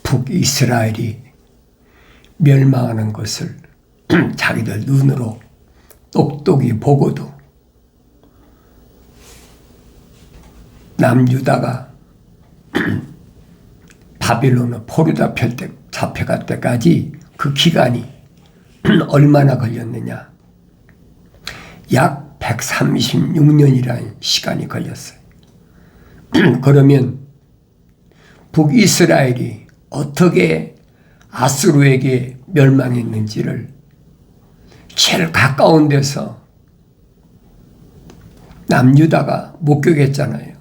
북이스라엘이 멸망하는 것을 자기들 눈으로 똑똑히 보고도 남유다가 바빌론의 포로 잡혀갈 때까지 그 기간이 얼마나 걸렸느냐? 약 136년이라는 시간이 걸렸어요. 그러면 북이스라엘이 어떻게 아수르에게 멸망했는지를 제일 가까운 데서 남유다가 목격했잖아요.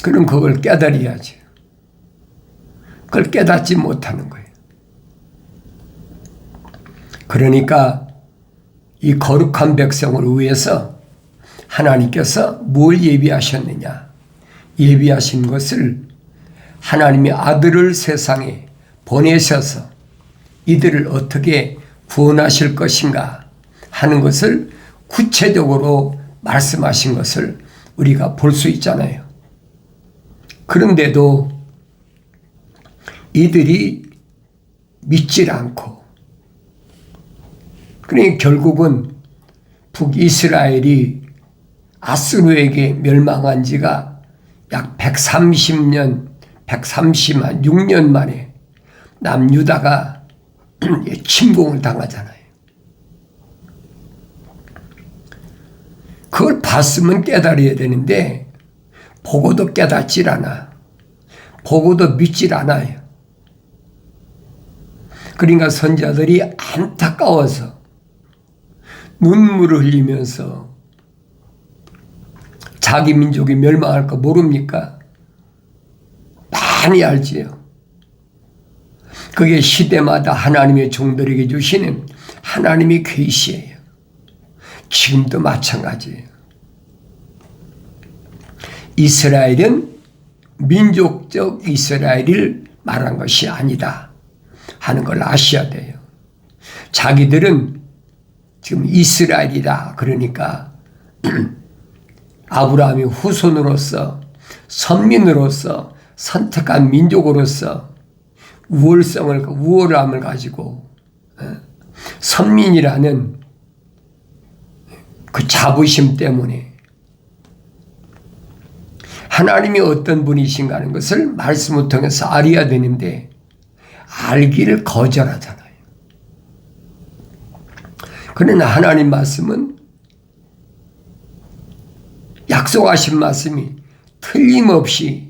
그럼 그걸 깨달아야지. 그걸 깨닫지 못하는 거예요. 그러니까 이 거룩한 백성을 위해서 하나님께서 뭘 예비하셨느냐? 예비하신 것을 하나님의 아들을 세상에 보내셔서 이들을 어떻게 구원하실 것인가 하는 것을 구체적으로 말씀하신 것을 우리가 볼 수 있잖아요. 그런데도 이들이 믿질 않고, 그러니 결국은 북이스라엘이 아수르에게 멸망한 지가 약 136년 만에 남유다가 침공을 당하잖아요. 그걸 봤으면 깨달아야 되는데 보고도 깨닫질 않아. 보고도 믿질 않아요. 그러니까 선자들이 안타까워서 눈물을 흘리면서 자기 민족이 멸망할 거 모릅니까? 많이 알지요. 그게 시대마다 하나님의 종들에게 주시는 하나님의 계시예요. 지금도 마찬가지예요. 이스라엘은 민족적 이스라엘을 말한 것이 아니다 하는 걸 아셔야 돼요. 자기들은 지금 이스라엘이다. 그러니까 아브라함의 후손으로서 선민으로서 선택한 민족으로서 우월함을 가지고 선민이라는 그 자부심 때문에 하나님이 어떤 분이신가 하는 것을 말씀을 통해서 알아야 되는데 알기를 거절하잖아요. 그러나 하나님 말씀은 약속하신 말씀이 틀림없이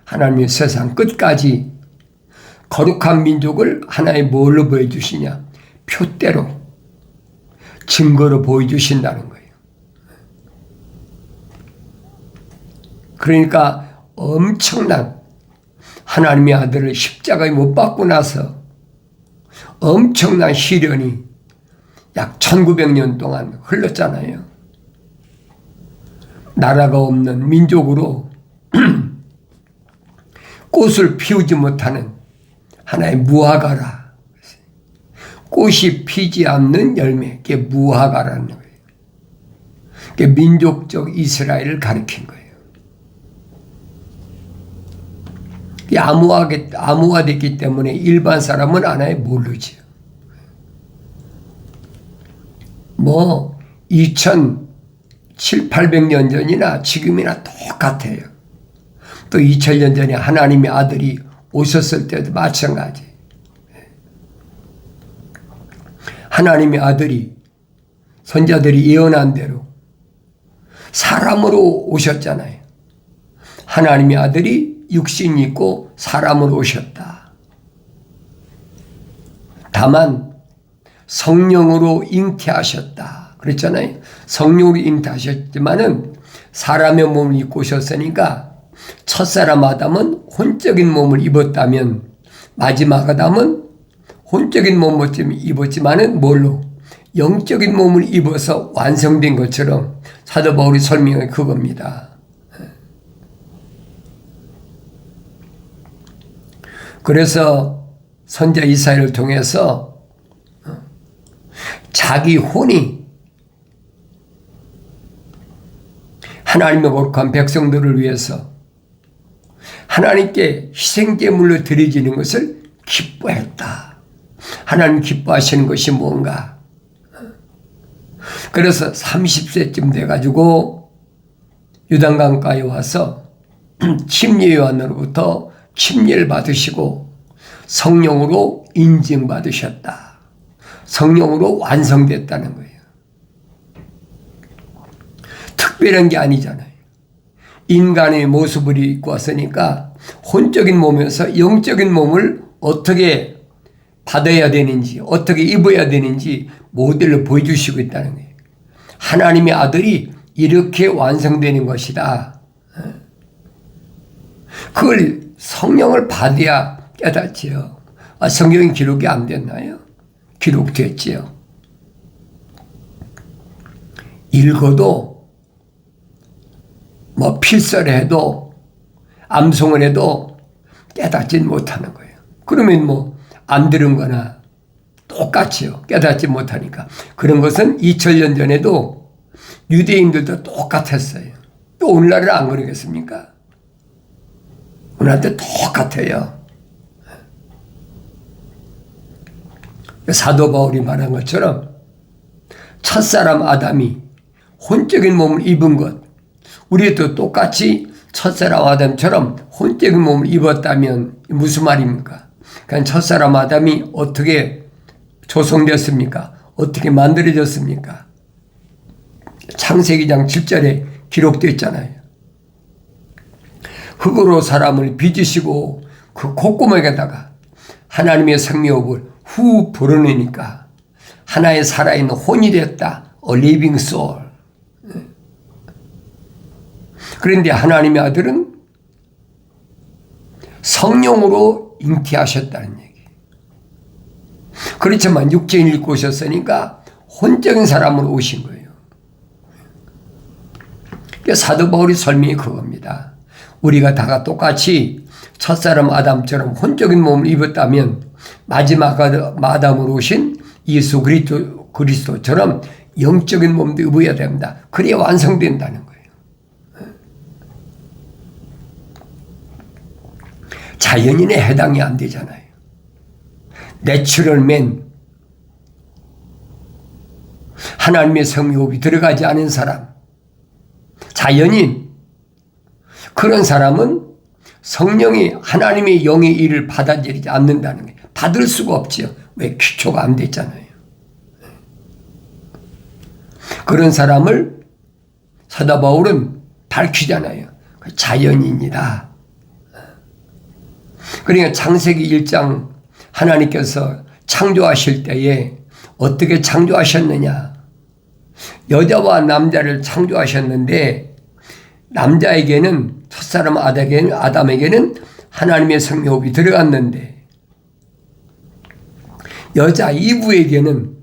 하나님의 세상 끝까지 거룩한 민족을 하나의 뭘로 보여주시냐? 표대로 증거로 보여주신다는 거예요. 그러니까 엄청난 하나님의 아들을 십자가에 못 박고 나서 엄청난 시련이 약 1900년 동안 흘렀잖아요. 나라가 없는 민족으로 꽃을 피우지 못하는 하나의 무화과라. 꽃이 피지 않는 열매, 그게 무화과라는 거예요. 그게 민족적 이스라엘을 가리킨 거예요. 암호화됐기 때문에 일반 사람은 하나에 모르죠. 2700~800년 전이나 지금이나 똑같아요. 또 2000년 전에 하나님의 아들이 오셨을 때도 마찬가지. 하나님의 아들이 선자들이 예언한 대로 사람으로 오셨잖아요. 하나님의 아들이 육신이 있고 사람으로 오셨다. 다만 성령으로 잉태하셨다. 그랬잖아요. 성령으로 잉태하셨지만은 사람의 몸을 입고 오셨으니까 첫사람 아담은 혼적인 몸을 입었다면 마지막 아담은 혼적인 몸을 입었지만은 뭘로? 영적인 몸을 입어서 완성된 것처럼 사도 바울이 설명한 그겁니다. 그래서 선자 이사야를 통해서 자기 혼이 하나님의 거룩한 백성들을 위해서 하나님께 희생제물로 드려지는 것을 기뻐했다. 하나님 기뻐하시는 것이 뭔가? 그래서 30세쯤 돼가지고 요단강가에 와서 침례 요한으로부터 침례를 받으시고 성령으로 인증받으셨다. 성령으로 완성됐다는 거예요. 특별한 게 아니잖아요. 인간의 모습을 입고 왔으니까 혼적인 몸에서 영적인 몸을 어떻게 받아야 되는지, 어떻게 입어야 되는지 모델로 보여주시고 있다는 거예요. 하나님의 아들이 이렇게 완성되는 것이다. 그걸 성령을 받아야 깨닫지요. 성경이 기록이 안 됐나요? 기록됐지요. 읽어도 필사를 해도 암송을 해도 깨닫지 못하는 거예요. 그러면 안 들은 거나 똑같이요. 깨닫지 못하니까. 그런 것은 2000년 전에도 유대인들도 똑같았어요. 또 오늘날은 안 그러겠습니까? 오늘날도 똑같아요. 사도 바울이 말한 것처럼 첫사람 아담이 혼적인 몸을 입은 것, 우리도 똑같이 첫사람 아담처럼 혼적인 몸을 입었다면 무슨 말입니까? 그러니까 첫사람 아담이 어떻게 조성됐습니까? 어떻게 만들어졌습니까? 창세기 장 7절에 기록되어 있잖아요. 흙으로 사람을 빚으시고 그 콧구멍에다가 하나님의 생명을 후 불어내니까 하나의 살아있는 혼이 됐다. A living soul. 그런데 하나님의 아들은 성령으로 잉태하셨다는 얘기. 그렇지만 육체를 입고 오셨으니까 혼적인 사람으로 오신 거예요. 사도 바울이 설명이 그겁니다. 우리가 다가 똑같이 첫사람 아담처럼 혼적인 몸을 입었다면 마지막 아담으로 오신 예수 그리스도처럼 영적인 몸도 입어야 됩니다. 그래야 완성된다는 거예요. 자연인에 해당이 안 되잖아요. 내추럴맨, 하나님의 성호흡이 들어가지 않은 사람, 자연인, 그런 사람은 성령이 하나님의 영의 일을 받아들이지 않는다는 거예요. 받을 수가 없지요. 왜? 기초가 안 됐잖아요. 그런 사람을 사도 바울은 밝히잖아요. 자연인이다. 그러니까 창세기 1장 하나님께서 창조하실 때에 어떻게 창조하셨느냐. 여자와 남자를 창조하셨는데 남자에게는 첫사람 아담에게는 하나님의 성호흡이 들어갔는데 여자 이브에게는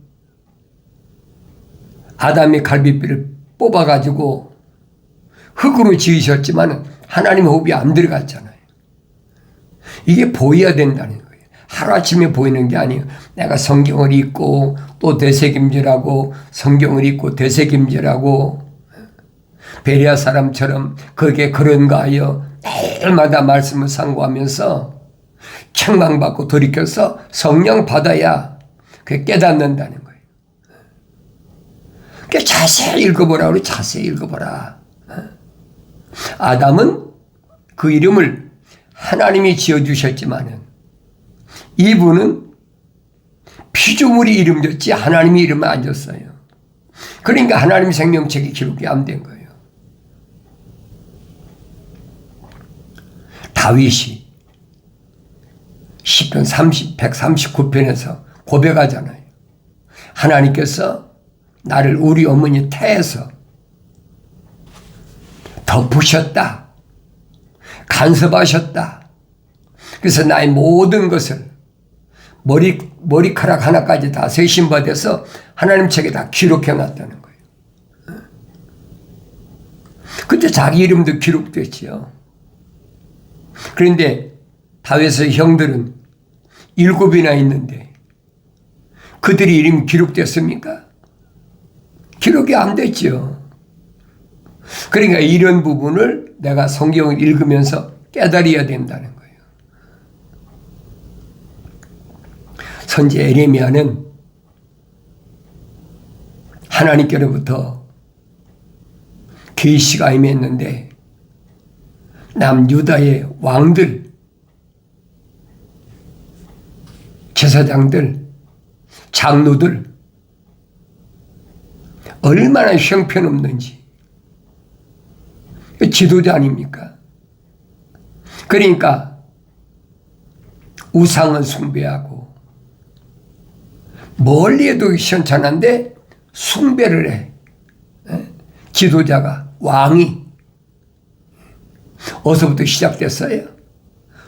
아담의 갈비뼈를 뽑아가지고 흙으로 지으셨지만 하나님의 호흡이 안 들어갔잖아요. 이게 보여야 된다는 거예요. 하루아침에 보이는 게 아니에요. 내가 성경을 읽고 또 되새김질하고 성경을 읽고 되새김질하고 베레아 사람처럼 그게 그런가 하여 매일마다 말씀을 상고하면서 책망받고 돌이켜서 성령 받아야 그게 깨닫는다는 거예요. 그러니까 자세히 읽어보라. 우리 자세히 읽어보라. 아담은 그 이름을 하나님이 지어주셨지만은 이분은 피조물이 이름 줬지 하나님이 이름을 안 줬어요. 그러니까 하나님 생명책이 기록이 안 된 거예요. 다윗이 시편 139편에서 고백하잖아요. 하나님께서 나를 우리 어머니 태에서 덮으셨다. 간섭하셨다. 그래서 나의 모든 것을 머리카락 하나까지 다 세심받아서 하나님 책에 다 기록해 놨다는 거예요. 근데 자기 이름도 기록됐지요. 그런데 다윗의 형들은 7이나 있는데 그들이 이름이 기록됐습니까? 기록이 안 됐죠. 그러니까 이런 부분을 내가 성경을 읽으면서 깨달아야 된다는 거예요. 선지자 예레미야는 하나님께로부터 계시가 임했는데 남유다의 왕들, 제사장들, 장로들 얼마나 형편없는지, 지도자 아닙니까? 그러니까 우상을 숭배하고 멀리 해도 시원찮은데 숭배를 해. 지도자가, 왕이. 어디서부터 시작됐어요?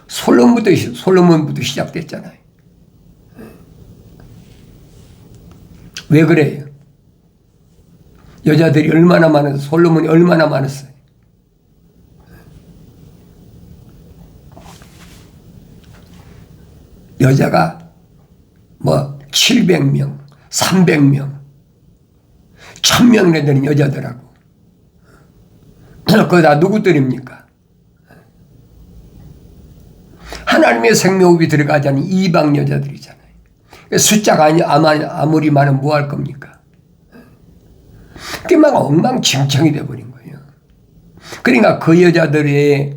솔로몬부터 시작됐잖아요. 왜 그래요? 여자들이 얼마나 많았어요? 솔로몬이 얼마나 많았어요? 여자가 700명, 300명, 1000명이나 되는 여자들하고. 그거 다 누구들입니까? 하나님의 생명호흡이 들어가지 않은 이방 여자들이잖아요. 숫자가 아무리 많으면 뭐 할 겁니까? 그게 막 엉망진창이 돼버린 거예요. 그러니까 그 여자들의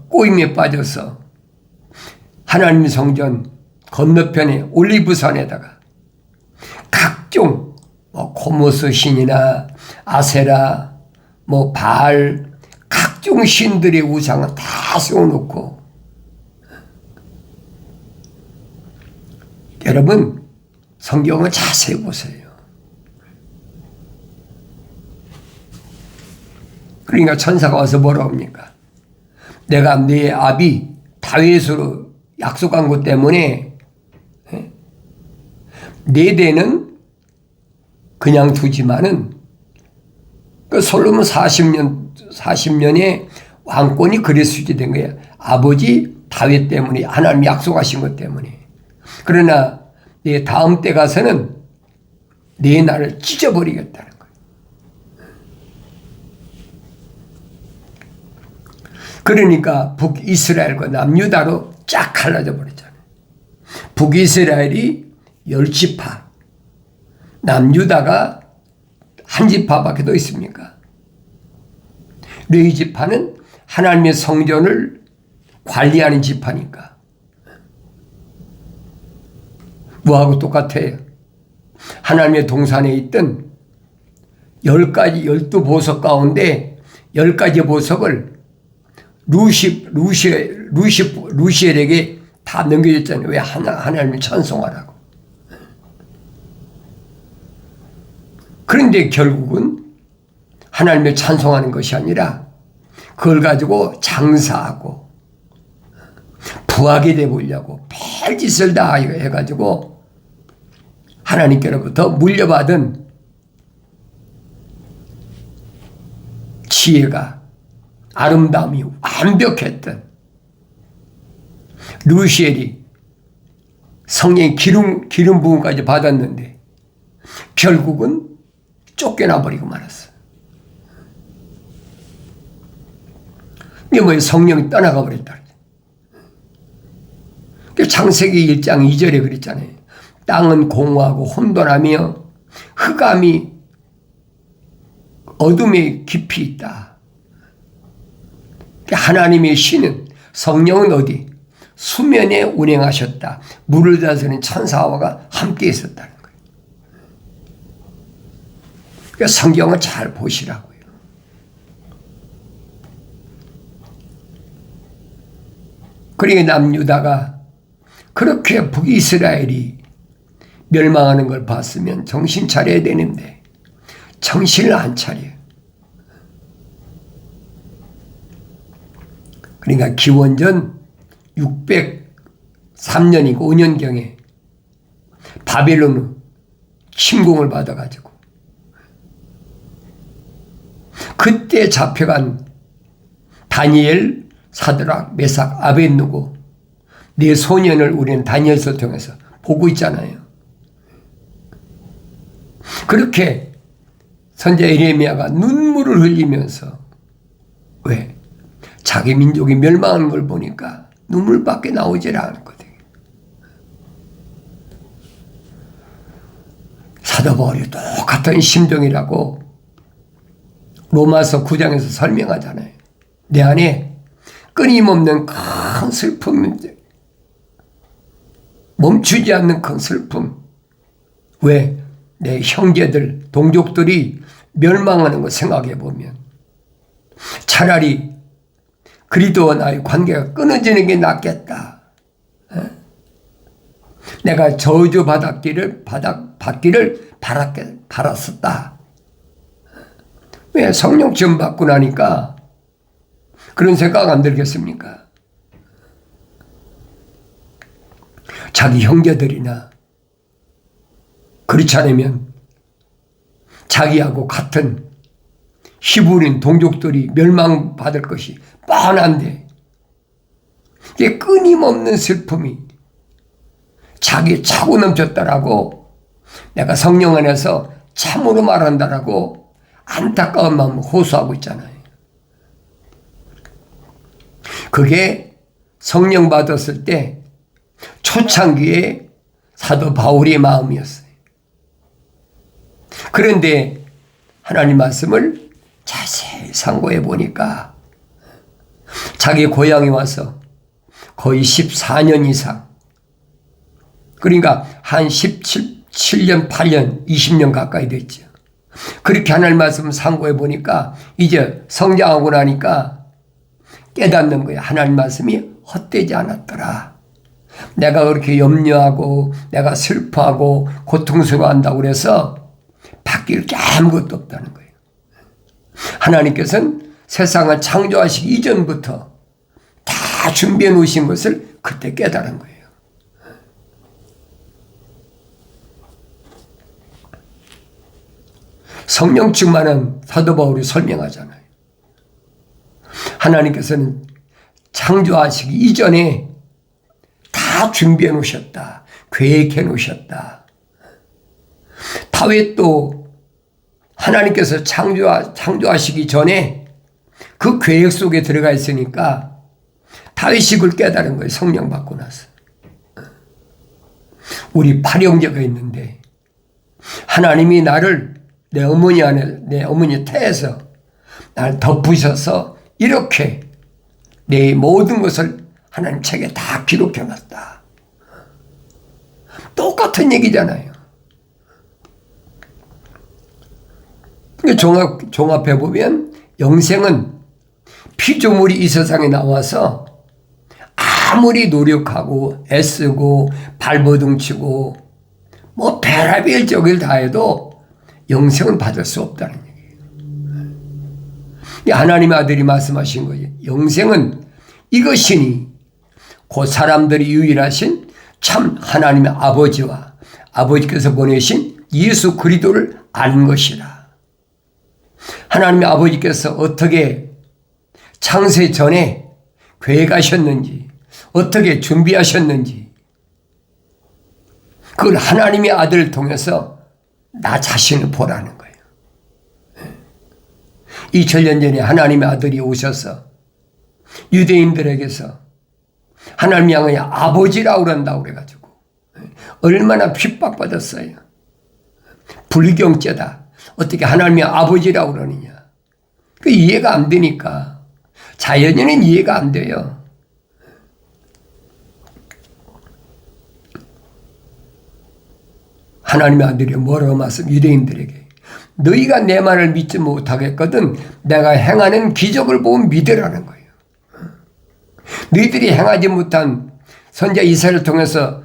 꼬임에 빠져서 하나님 성전 건너편에 올리브산에다가 각종 코모스 신이나 아세라, 바알, 각종 신들의 우상을 다 세워놓고, 여러분 성경을 자세히 보세요. 그러니까 천사가 와서 뭐라고 합니까? 내가 네 아비 다윗으로 약속한 것 때문에 네 대는 그냥 두지만은 그 솔로몬 40년의 왕권이 그래 수지된 거예요. 아버지 다윗 때문에, 하나님이 약속하신 것 때문에. 그러나 내 다음 때 가서는 내 나를 찢어버리겠다는 거예요. 그러니까 북이스라엘과 남유다로 쫙 갈라져 버렸잖아요. 북이스라엘이 10지파, 남유다가 한 지파밖에 더 있습니까? 레위 지파는 하나님의 성전을 관리하는 지파니까. 뭐하고 똑같아요? 하나님의 동산에 있던 12보석 가운데 10가지 보석을 루시엘에게 다 넘겨줬잖아요. 왜? 하나님을 찬송하라고. 그런데 결국은 하나님을 찬송하는 것이 아니라 그걸 가지고 장사하고 부하게 되보려고 별짓을 다 해가지고 하나님께로부터 물려받은 지혜가, 아름다움이 완벽했던 루시엘이 성령의 기름 부음까지 받았는데 결국은 쫓겨나 버리고 말았어. 이게 뭐예요? 성령이 떠나가 버렸다. 창세기 1장 2절에 그랬잖아요. 땅은 공허하고 혼돈하며 흑암이 어둠에 깊이 있다. 하나님의 신은, 성령은 어디? 수면에 운행하셨다. 물을 다스리는 천사와 함께 있었다는 거예요. 그러니까 성경을 잘 보시라고요. 그러니까 남유다가 그렇게 북이스라엘이 멸망하는 걸 봤으면 정신 차려야 되는데 정신을 안 차려요. 그러니까 기원전 603년이고 5년경에 바벨론 침공을 받아가지고 그때 잡혀간 다니엘, 사드락, 메삭, 아벳느고 네 소년을 우리는 다니엘서 통해서 보고 있잖아요. 그렇게 선지자 예레미야가 눈물을 흘리면서 왜? 자기 민족이 멸망하는 걸 보니까 눈물밖에 나오질 않거든요. 사도 바울이 똑같은 심정이라고 로마서 9장에서 설명하잖아요. 내 안에 끊임없는 큰 슬픔, 멈추지 않는 큰 슬픔. 왜? 내 형제들, 동족들이 멸망하는 거 생각해 보면 차라리 그리스도와 나의 관계가 끊어지는 게 낫겠다. 내가 저주받기를 바랐었다. 왜? 성령 지음 받고 나니까 그런 생각 안 들겠습니까? 자기 형제들이나 그렇지 않으면 자기하고 같은 히브리인 동족들이 멸망받을 것이 뻔한데 이게 끊임없는 슬픔이 자기에 차고 넘쳤다라고 내가 성령 안에서 참으로 말한다라고 안타까운 마음을 호소하고 있잖아요. 그게 성령 받았을 때 초창기에 사도 바울의 마음이었어요. 그런데 하나님 말씀을 자세히 상고해 보니까 자기 고향에 와서 거의 14년 이상, 그러니까 한 17년, 8년, 20년 가까이 됐죠. 그렇게 하나님 말씀을 상고해 보니까 이제 성장하고 나니까 깨닫는 거예요. 하나님 말씀이 헛되지 않았더라. 내가 그렇게 염려하고 내가 슬퍼하고 고통스러워한다고 그래서 바뀔 게 아무것도 없다는 거예요. 하나님께서는 세상을 창조하시기 이전부터 다 준비해 놓으신 것을 그때 깨달은 거예요. 성령 충만한 사도 바울이 설명하잖아요. 하나님께서는 창조하시기 이전에 다 준비해 놓으셨다. 계획해 놓으셨다. 다윗도 하나님께서 창조하시기 전에 그 계획 속에 들어가 있으니까 다윗이 그걸 깨달은 거예요. 성령 받고 나서. 우리 8형제가 있는데 하나님이 나를 내 어머니 태에서 날 덮으셔서 이렇게 내 모든 것을 하나님 책에 다 기록해 놨다. 똑같은 얘기잖아요. 종합해 보면 영생은 피조물이 이 세상에 나와서 아무리 노력하고 애쓰고 발버둥치고 뭐 별의별 적을 다해도 영생은 받을 수 없다는 얘기예요. 하나님의 아들이 말씀하신 거예요. 영생은 이것이니 곧 사람들이 유일하신 참 하나님의 아버지와 아버지께서 보내신 예수 그리스도를 아는 것이라. 하나님의 아버지께서 어떻게 창세 전에 계획하셨는지, 어떻게 준비하셨는지, 그걸 하나님의 아들을 통해서 나 자신을 보라는 거예요. 2000년 전에 하나님의 아들이 오셔서 유대인들에게서 하나님 양의 아버지라고 그런다고 그래가지고 얼마나 핍박받았어요. 불경죄다. 어떻게 하나님의 아버지라고 그러느냐. 그 이해가 안 되니까. 자연인은 이해가 안 돼요. 하나님의 아들이 뭐라고 말씀 유대인들에게 너희가 내 말을 믿지 못하겠거든 내가 행하는 기적을 보면 믿으라는 거예요. 너희들이 행하지 못한 선지자 이사야를 통해서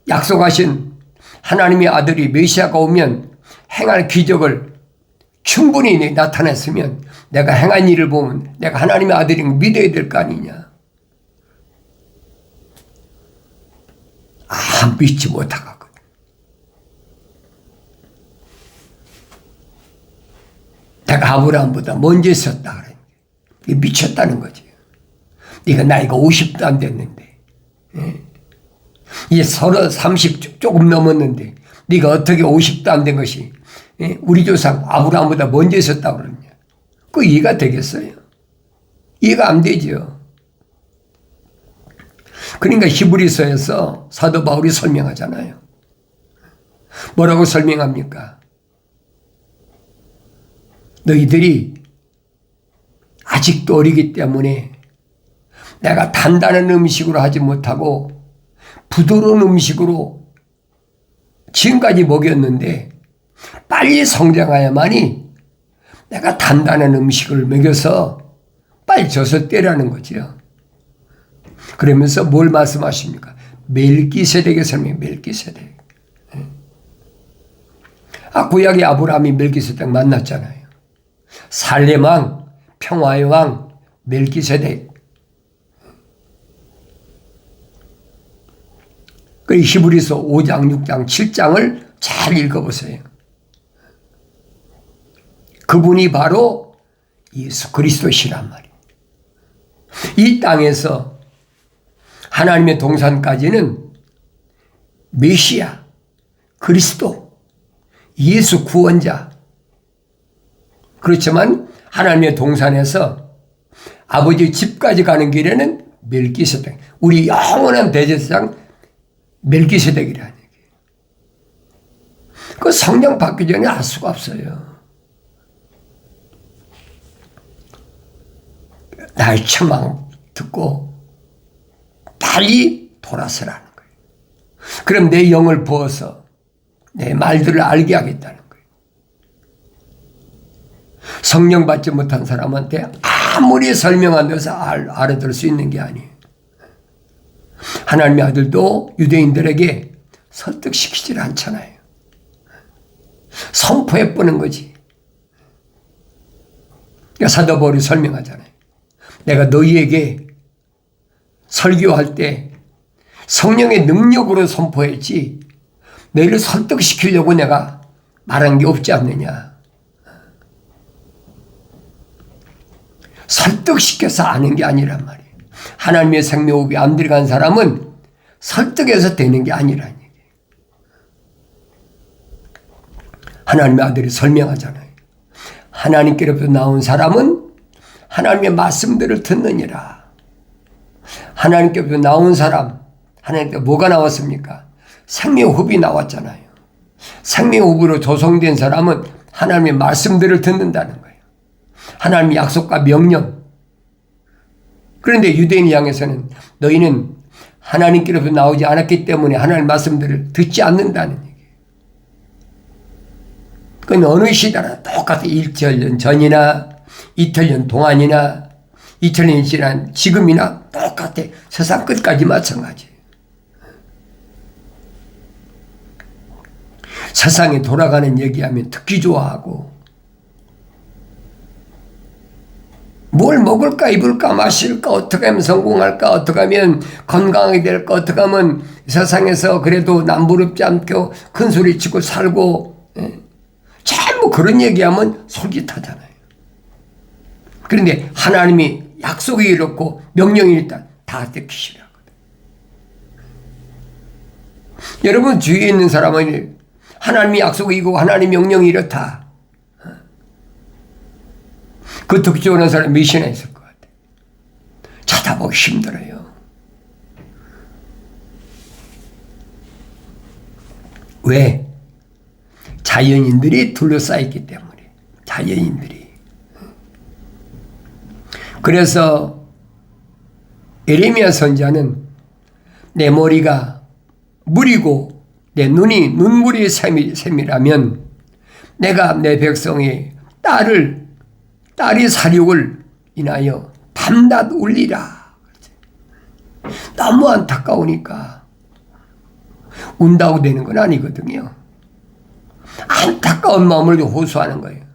약속하신 하나님의 아들이 메시아가 오면 행할 기적을 충분히 나타냈으면 내가 행한 일을 보면 내가 하나님의 아들인 걸 믿어야 될 거 아니냐. 믿지 못하거든. 내가 아브라함보다 먼저 있었다 그래. 이게 미쳤다는 거지. 네가 나이가 50도 안 됐는데, 이제 30 조금 넘었는데, 네가 어떻게 50도 안 된 것이 우리 조상 아브라함보다 먼저 있었다고 그러냐. 그 이해가 되겠어요? 이해가 안 되죠. 그러니까 히브리서에서 사도 바울이 설명하잖아요. 뭐라고 설명합니까? 너희들이 아직도 어리기 때문에 내가 단단한 음식으로 하지 못하고 부드러운 음식으로 지금까지 먹였는데 빨리 성장해야만이 내가 단단한 음식을 먹여서 빨리 져서 떼라는 거죠. 그러면서 뭘 말씀하십니까? 멜기세덱의 설명, 멜기세덱. 구약의 아브라함이 멜기세덱 만났잖아요. 살렘 왕, 평화의 왕, 멜기세덱. 그 히브리서 5장, 6장, 7장을 잘 읽어보세요. 그분이 바로 예수 그리스도시란 말이에요. 이 땅에서 하나님의 동산까지는 메시아, 그리스도, 예수 구원자. 그렇지만 하나님의 동산에서 아버지 집까지 가는 길에는 멜기세덱, 우리 영원한 대제사장 멜기세덱이라는 얘기예요. 그 성령 받기 전에 알 수가 없어요. 나의 책망 듣고 빨리 돌아서라는 거예요. 그럼 내 영을 부어서 내 말들을 알게 하겠다는 거예요. 성령 받지 못한 사람한테 아무리 설명한다고 알아들을 수 있는 게 아니에요. 하나님의 아들도 유대인들에게 설득시키질 않잖아요. 선포해 보는 거지. 그러니까 사도 바울이 설명하잖아요. 내가 너희에게 설교할 때 성령의 능력으로 선포했지 너희를 설득시키려고 내가 말한 게 없지 않느냐. 설득시켜서 아는 게 아니란 말이에요. 하나님의 생명호흡이 안 들어간 사람은 설득해서 되는 게 아니란 얘기예요. 하나님의 아들이 설명하잖아요. 하나님께로부터 나온 사람은 하나님의 말씀들을 듣느니라. 하나님께로부터 나온 사람, 하나님께 뭐가 나왔습니까? 생명호흡이 나왔잖아요. 생명호흡으로 조성된 사람은 하나님의 말씀들을 듣는다는 거예요. 하나님의 약속과 명령. 그런데 유대인을 향해서는 너희는 하나님께로부터 나오지 않았기 때문에 하나님의 말씀들을 듣지 않는다는 얘기예요. 그건 어느 시대나 똑같아. 1,000년 전이나 2,000년 동안이나 2,000년 지난 지금이나 똑같아. 세상 끝까지 마찬가지예요. 세상에 돌아가는 얘기하면 듣기 좋아하고 뭘 먹을까 입을까 마실까 어떻게 하면 성공할까 어떻게 하면 건강하게 될까 어떻게 하면 세상에서 그래도 남부럽지 않고 큰 소리 치고 살고 전부 그런 얘기하면 솔깃하잖아요. 그런데 하나님이 약속이 이렇고 명령이 일단 다 듣기 싫어하거든요. 여러분 주위에 있는 사람은 하나님이 약속이 이고 하나님 명령이 이렇다. 그 듣기 원하는 사람이 몇이나 있을 것 같아요. 찾아보기 힘들어요. 왜? 자연인들이 둘러싸였기 때문에. 자연인들이. 그래서 에레미야 선지자는 내 머리가 물이고 내 눈이 눈물이 샘이라면 내가 내 백성의 딸이 사륙을 인하여 밤낮 울리라. 너무 안타까우니까 운다고 되는 건 아니거든요. 안타까운 마음을 호소하는 거예요.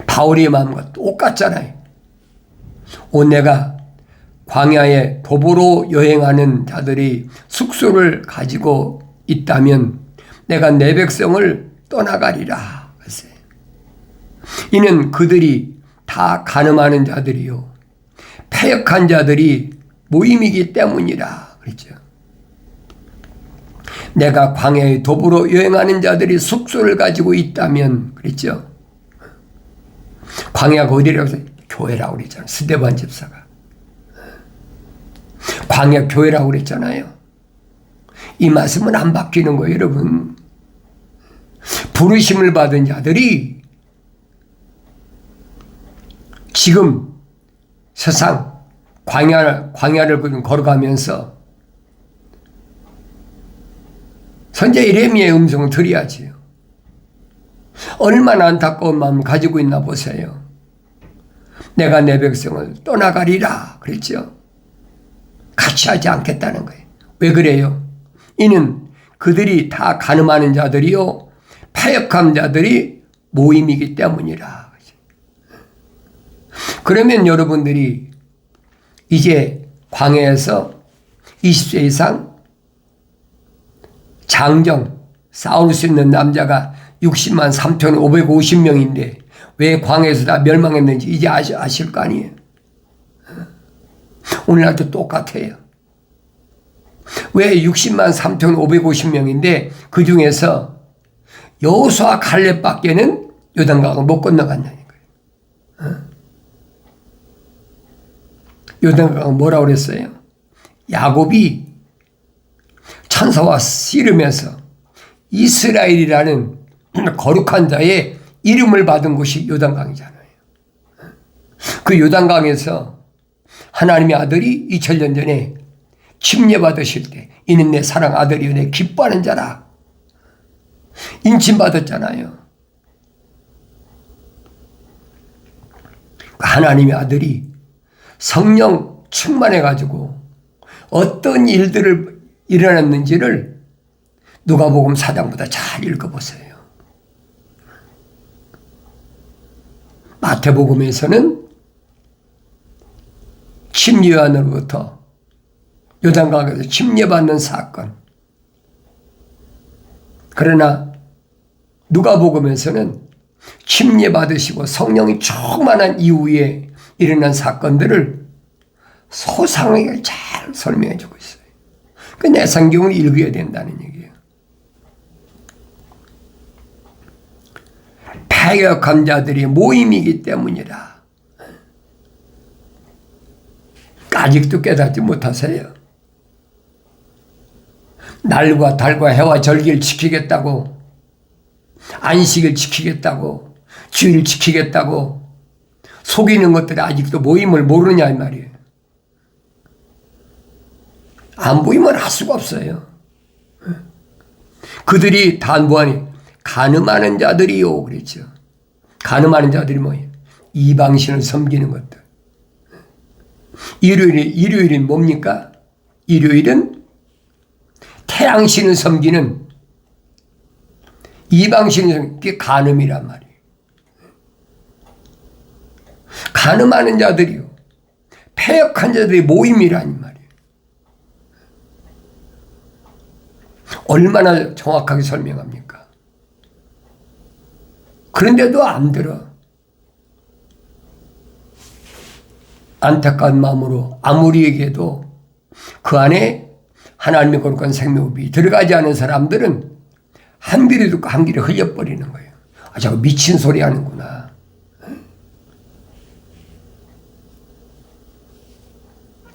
바울의 마음과 똑같잖아요. 내가 광야에 도보로 여행하는 자들이 숙소를 가지고 있다면 내가 내 백성을 떠나가리라. 이는 그들이 다 간음하는 자들이요 패역한 자들이 모임이기 때문이라 그랬죠. 내가 광야에 도보로 여행하는 자들이 숙소를 가지고 있다면 그랬죠. 광야가 어디라고 해서 교회라고 그랬잖아요. 스데반 집사가. 광야 교회라고 그랬잖아요. 이 말씀은 안 바뀌는 거예요, 여러분. 부르심을 받은 자들이 지금 세상 광야를 걸어가면서 선지자 예레미야의 음성을 들어야지요. 얼마나 안타까운 마음을 가지고 있나 보세요. 내가 내 백성을 떠나가리라 그랬죠. 같이 하지 않겠다는 거예요. 왜 그래요? 이는 그들이 다 간음하는 자들이요 파역한 자들이 모임이기 때문이라. 그러면 여러분들이 이제 광야에서 20세 이상 장정 싸울 수 있는 남자가 60만 3,550명인데 왜 광야에서 다 멸망했는지 이제 아실 거 아니에요. 오늘날도 똑같아요. 왜 60만 3,550명인데 그 중에서 여호수아 갈렙밖에는 요단강을 못 건너갔냐는 거예요. 요단강은 뭐라고 그랬어요? 야곱이 천사와 씨름해서 이스라엘이라는 거룩한 자의 이름을 받은 곳이 요단강이잖아요. 그 요단강에서 하나님의 아들이 2000년 전에 침례받으실 때 이는 내 사랑 아들이요 내 기뻐하는 자라 인침받았잖아요. 하나님의 아들이 성령 충만해가지고 어떤 일들을 일어났는지를 누가복음 4장보다 잘 읽어보세요. 마태복음에서는 침례요한으로부터 요단강에서 침례받는 사건. 그러나 누가복음에서는 침례받으시고 성령이 충만한 이후에 일어난 사건들을 소상하게 잘 설명해 주고 있어요. 그 내 성경을 읽어야 된다는 얘기예요. 패역한 자들이 모임이기 때문이라. 아직도 깨닫지 못하세요. 날과 달과 해와 절기를 지키겠다고, 안식을 지키겠다고, 주의를 지키겠다고 속이는 것들이 아직도 모임을 모르냐 이 말이에요. 안 보이면 할 수가 없어요. 그들이 다 뭐하니? 간음하는 자들이요 그랬죠. 간음하는 자들이 뭐예요? 이방신을 섬기는 것들. 일요일은 뭡니까? 일요일은 태양신을 섬기는 이방신을 섬기는 게 간음이란 말이에요. 간음하는 자들이요. 패역한 자들의 모임이란 말이에요. 얼마나 정확하게 설명합니까? 그런데도 안 들어. 안타까운 마음으로 아무리 얘기해도 그 안에 하나님의 거룩한 생명이 들어가지 않은 사람들은 한 귀를 듣고 한 귀를 흘려버리는 거예요. 아, 저거 미친 소리 하는구나.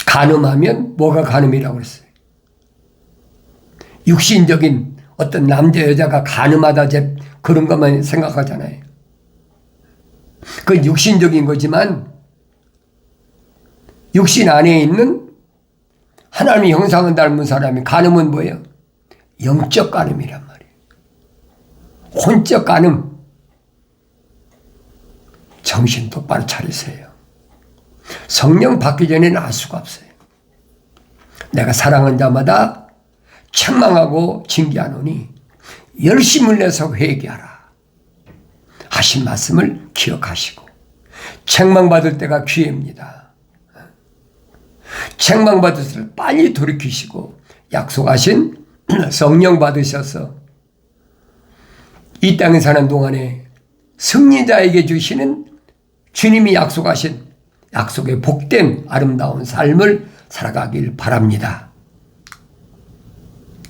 간음하면 뭐가 간음이라고 그랬어요? 육신적인 어떤 남자 여자가 간음하다 그런 것만 생각하잖아요. 그건 육신적인 거지만 육신 안에 있는 하나님의 형상을 닮은 사람이 간음은 뭐예요? 영적 간음이란 말이에요. 혼적 간음. 정신 똑바로 차리세요. 성령 받기 전에는 알 수가 없어요. 내가 사랑하는 자마다 책망하고 징계하노니 열심을 내서 회개하라 하신 말씀을 기억하시고 책망받을 때가 기회입니다. 책망받을 때를 빨리 돌이키시고 약속하신 성령 받으셔서 이 땅에 사는 동안에 승리자에게 주시는 주님이 약속하신 약속의 복된 아름다운 삶을 살아가길 바랍니다.